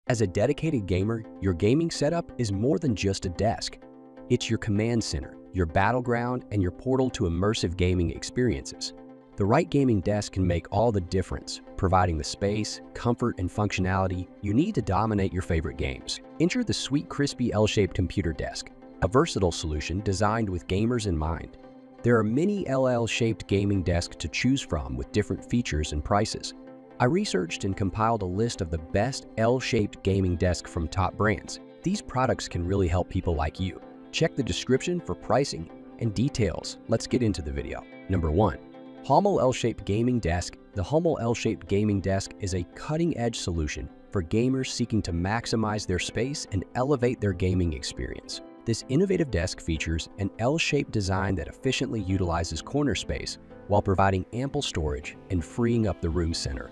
As a dedicated gamer, your gaming setup is more than just a desk. It's your command center, your battleground, and your portal to immersive gaming experiences. The right gaming desk can make all the difference, providing the space, comfort, and functionality you need to dominate your favorite games. Enter the sweet, crispy L-shaped computer desk, a versatile solution designed with gamers in mind. There are many LL-shaped gaming desks to choose from with different features and prices. I researched and compiled a list of the best L-shaped gaming desks from top brands. These products can really help people like you. Check the description for pricing and details. Let's get into the video. Number 1. Hummel L-shaped gaming desk. The Hummel L-shaped gaming desk is a cutting-edge solution for gamers seeking to maximize their space and elevate their gaming experience. This innovative desk features an L-shaped design that efficiently utilizes corner space while providing ample storage and freeing up the room center.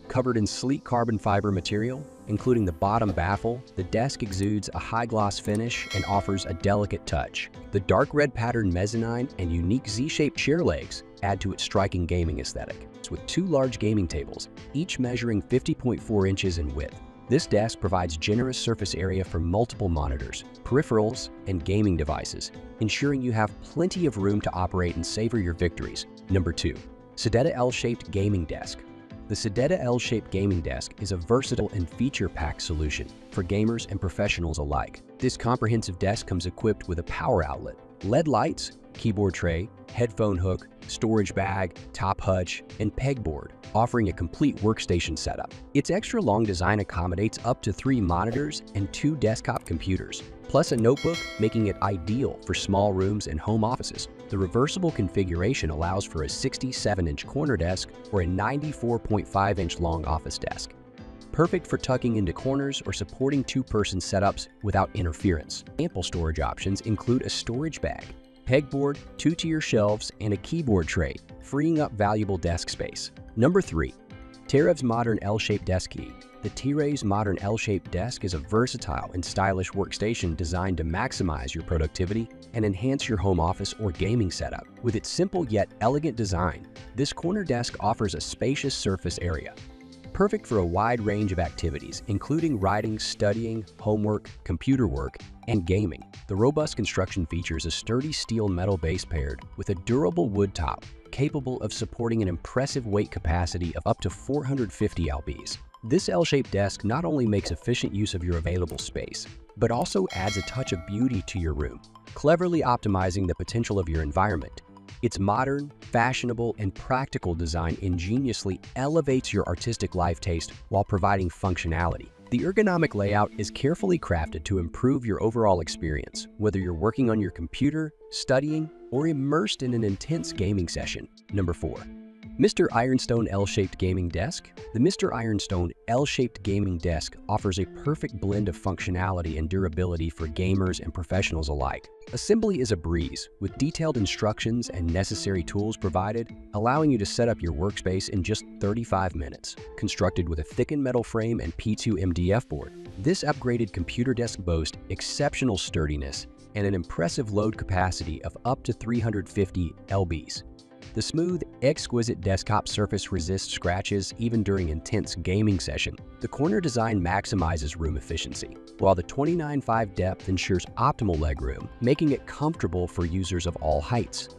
Covered in sleek carbon fiber material, including the bottom baffle, the desk exudes a high-gloss finish and offers a delicate touch. The dark red patterned mezzanine and unique Z-shaped chair legs add to its striking gaming aesthetic. With 2 large gaming tables, each measuring 50.4 inches in width, this desk provides generous surface area for multiple monitors, peripherals, and gaming devices, ensuring you have plenty of room to operate and savor your victories. Number 2. Sedeta L-shaped gaming desk. The Sedeta L-shaped gaming desk is a versatile and feature-packed solution for gamers and professionals alike. This comprehensive desk comes equipped with a power outlet, LED lights, keyboard tray, headphone hook, storage bag, top hutch, and pegboard, offering a complete workstation setup. Its extra-long design accommodates up to 3 monitors and 2 desktop computers, plus a notebook, making it ideal for small rooms and home offices. The reversible configuration allows for a 67-inch corner desk or a 94.5-inch long office desk. Perfect for tucking into corners or supporting 2-person setups without interference. Ample storage options include a storage bag, pegboard, 2-tier shelves, and a keyboard tray, freeing up valuable desk space. Number 3. Terev's Modern L-shaped desk key. The Terev's Modern L-shaped desk is a versatile and stylish workstation designed to maximize your productivity and enhance your home office or gaming setup. With its simple yet elegant design, this corner desk offers a spacious surface area, perfect for a wide range of activities, including writing, studying, homework, computer work, and gaming. The robust construction features a sturdy steel metal base paired with a durable wood top, capable of supporting an impressive weight capacity of up to 450 lbs. This L-shaped desk not only makes efficient use of your available space, but also adds a touch of beauty to your room, cleverly optimizing the potential of your environment. Its modern, fashionable, and practical design ingeniously elevates your artistic life taste while providing functionality. The ergonomic layout is carefully crafted to improve your overall experience, whether you're working on your computer, studying, or immersed in an intense gaming session. Number 4. Mr. Ironstone L-shaped gaming desk. The Mr. Ironstone L-shaped gaming desk offers a perfect blend of functionality and durability for gamers and professionals alike. Assembly is a breeze, with detailed instructions and necessary tools provided, allowing you to set up your workspace in just 35 minutes. Constructed with a thickened metal frame and P2 MDF board, this upgraded computer desk boasts exceptional sturdiness and an impressive load capacity of up to 350 lbs. The smooth, exquisite desktop surface resists scratches even during intense gaming session. The corner design maximizes room efficiency, while the 29.5 depth ensures optimal legroom, making it comfortable for users of all heights.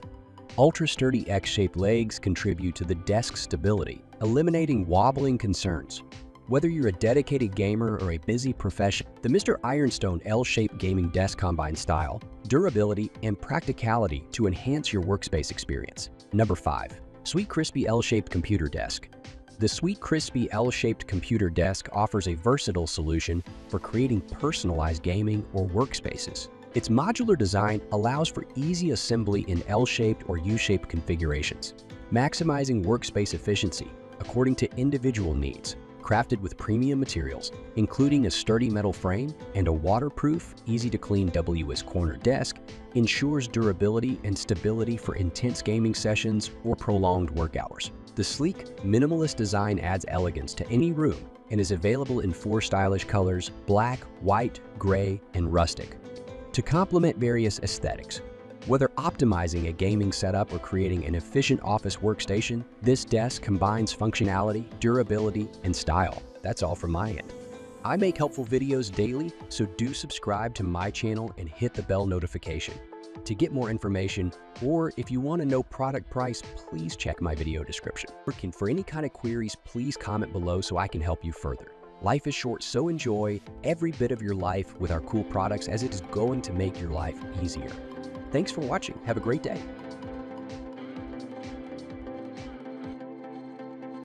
Ultra-sturdy X-shaped legs contribute to the desk's stability, eliminating wobbling concerns. Whether you're a dedicated gamer or a busy professional, the Mr. Ironstone L-shaped gaming desk combines style, durability, and practicality to enhance your workspace experience. Number 5. Sweet Crispy L-shaped computer desk. The Sweet Crispy L-shaped computer desk offers a versatile solution for creating personalized gaming or workspaces. Its modular design allows for easy assembly in L-shaped or U-shaped configurations, maximizing workspace efficiency according to individual needs. Crafted with premium materials, including a sturdy metal frame and a waterproof, easy-to-clean WS corner desk, ensures durability and stability for intense gaming sessions or prolonged work hours. The sleek, minimalist design adds elegance to any room and is available in 4 stylish colors: black, white, gray, and rustic, to complement various aesthetics. Whether optimizing a gaming setup or creating an efficient office workstation, this desk combines functionality, durability, and style. That's all from my end. I make helpful videos daily, so do subscribe to my channel and hit the bell notification. To get more information, or if you want to know product price, please check my video description. For any kind of queries, please comment below so I can help you further. Life is short, so enjoy every bit of your life with our cool products, as it is going to make your life easier. Thanks for watching. Have a great day.